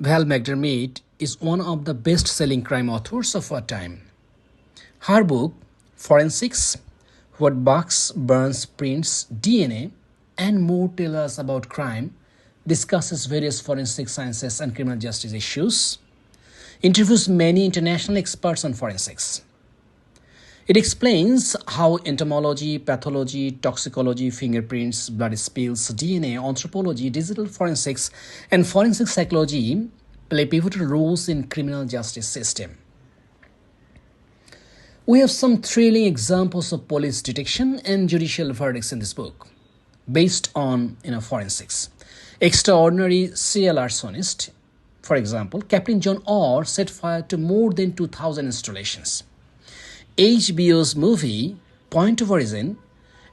Val McDermid is one of the best-selling crime authors of our time. Her book, Forensics, What Bugs, Burns, Prints, DNA, and More Tell Us About Crime, discusses various forensic sciences and criminal justice issues, interviews many international experts on forensics. It explains how entomology, pathology, toxicology, fingerprints, blood spills, DNA, anthropology, digital forensics, and forensic psychology play pivotal roles in criminal justice system. We have some thrilling examples of police detection and judicial verdicts in this book, based on forensics. Extraordinary serial arsonist, for example, Captain John Orr set fire to more than 2,000 installations. HBO's movie Point of Origin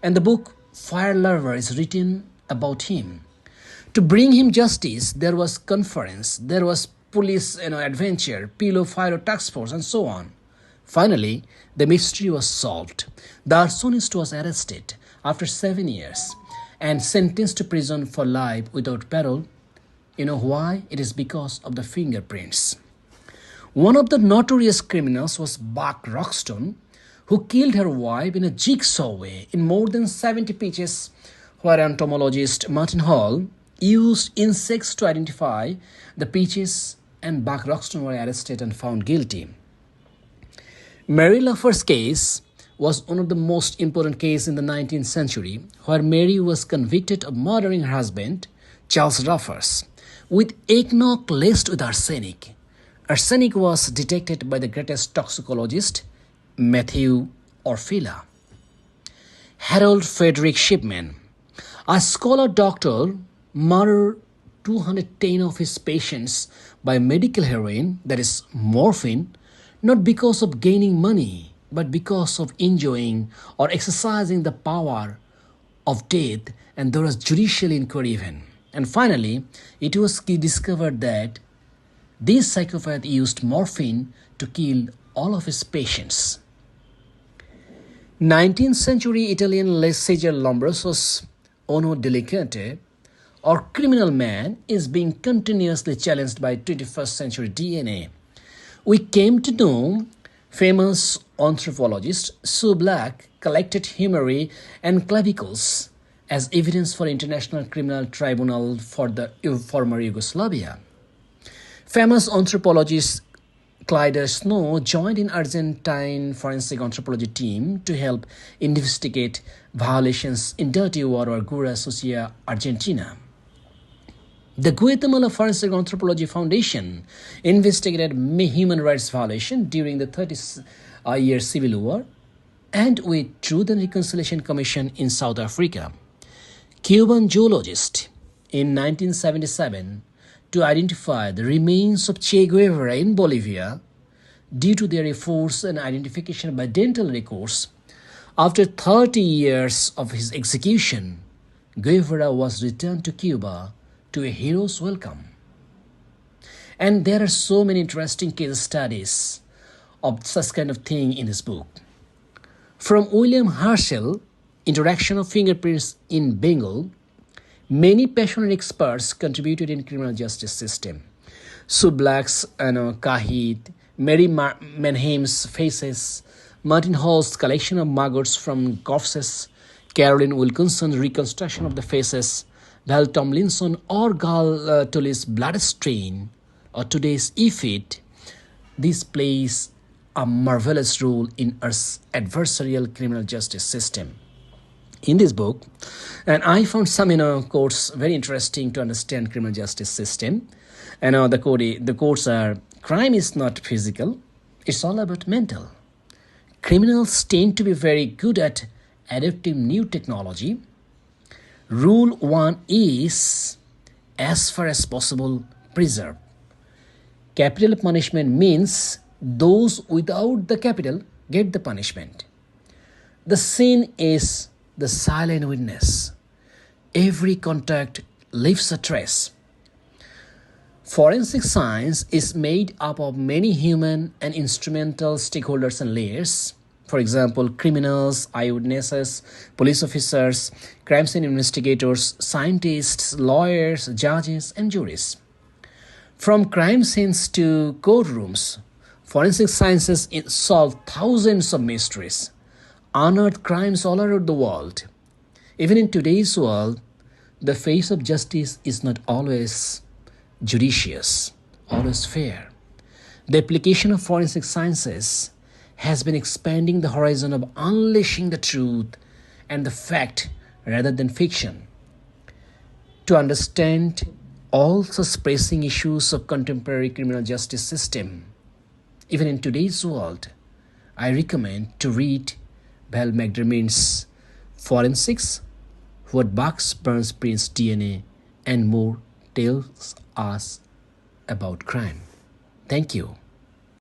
and the book Fire Lover is written about him. To bring him justice, there was conference, there was police adventure, pillow fire task force, and so on. Finally, the mystery was solved. The arsonist was arrested after 7 years and sentenced to prison for life without parole. You know why? It is because of the fingerprints. One of the notorious criminals was Buck Roxton, who killed her wife in a jigsaw way in more than 70 pitches, where entomologist Martin Hall used insects to identify the pitches, and Buck Roxton were arrested and found guilty. Mary Laffer's case was one of the most important cases in the 19th century, where Mary was convicted of murdering her husband, Charles Ruffers, with eggnog laced with arsenic. Arsenic was detected by the greatest toxicologist, Matthew Orfila. Harold Frederick Shipman, a scholar doctor, murdered 210 of his patients by medical heroin, that is morphine, not because of gaining money, but because of enjoying or exercising the power of death, and there was judicial inquiry even. And finally, it was discovered that this psychopath used morphine to kill all of his patients. 19th century Italian Cesare Lombroso's Ono Delicante, or criminal man, is being continuously challenged by 21st century DNA. We came to know famous anthropologist Sue Black collected humeri and clavicles as evidence for International Criminal Tribunal for the former Yugoslavia. Famous anthropologist Clyde Snow joined in Argentine forensic anthropology team to help investigate violations in dirty water, Gura Sucia, Argentina. The Guatemala Forensic Anthropology Foundation investigated human rights violation during the 30-year civil war, and with Truth and Reconciliation Commission in South Africa. Cuban geologist in 1977 to identify the remains of Che Guevara in Bolivia due to their efforts and identification by dental records. After 30 years of his execution, Guevara was returned to Cuba to a hero's welcome. And there are so many interesting case studies of such kind of thing in this book. From William Herschel, Introduction of Fingerprints in Bengal, many passionate experts contributed in criminal justice system. Sue Black's Kahit, Mary Manheim's Faces, Martin Hall's collection of maggots from corpses, Carolyn Wilkinson's reconstruction of the faces, Val Tomlinson or Gal Tully's blood stain, or today's EFIT, this plays a marvelous role in our adversarial criminal justice system. In this book, and I found some quotes very interesting to understand criminal justice system. And the quotes are: crime is not physical, it's all about mental. Criminals tend to be very good at adapting new technology. Rule 1 is, as far as possible, preserve. Capital punishment means those without the capital get the punishment. The sin is the silent witness. Every contact leaves a trace. Forensic science is made up of many human and instrumental stakeholders and layers. For example, criminals, eyewitnesses, police officers, crime scene investigators, scientists, lawyers, judges, and juries. From crime scenes to courtrooms, forensic sciences solve thousands of mysteries, unearth crimes all around the world. Even in today's world, the face of justice is not always judicious, always fair. The application of forensic sciences has been expanding the horizon of unleashing the truth and the fact rather than fiction. To understand all such pressing issues of contemporary criminal justice system, even in today's world, I recommend to read Val McDermid's Forensics, What Bugs Burns Prints DNA, and more tells us about crime. Thank you.